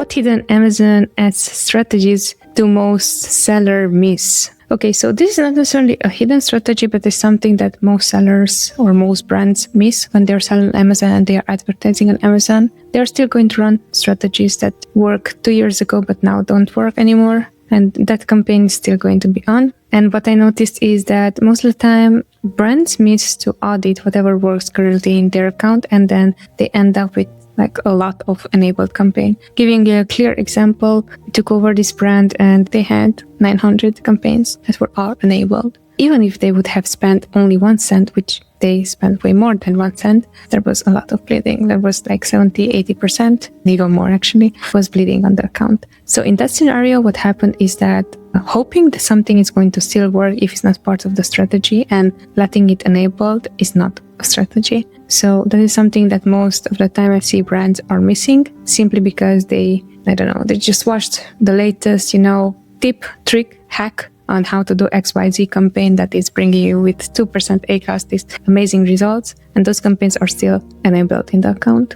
What hidden Amazon ads strategies do most sellers miss? Okay, so this is not necessarily a hidden strategy, but it's something that most sellers or most brands miss when they're selling on Amazon and they are advertising on Amazon. They're still going to run strategies that worked 2 years ago, but now don't work anymore. And that campaign is still going to be on. And what I noticed is that most of the time, brands miss to audit whatever works currently in their account, and then they end up with like a lot of enabled campaign. Giving a clear example, we took over this brand and they had 900 campaigns that were all enabled. Even if they would have spent only 1 cent, which they spent way more than 1 cent, there was a lot of bleeding. There was like 70-80%, even more actually, was bleeding on the account. So in that scenario, what happened is that hoping that something is going to still work if it's not part of the strategy and letting it enabled is not a strategy. So that is something that most of the time I see brands are missing simply because they just watched the latest, tip, trick, hack on how to do XYZ campaign that is bringing you with 2% A-class these amazing results. And those campaigns are still enabled in the account.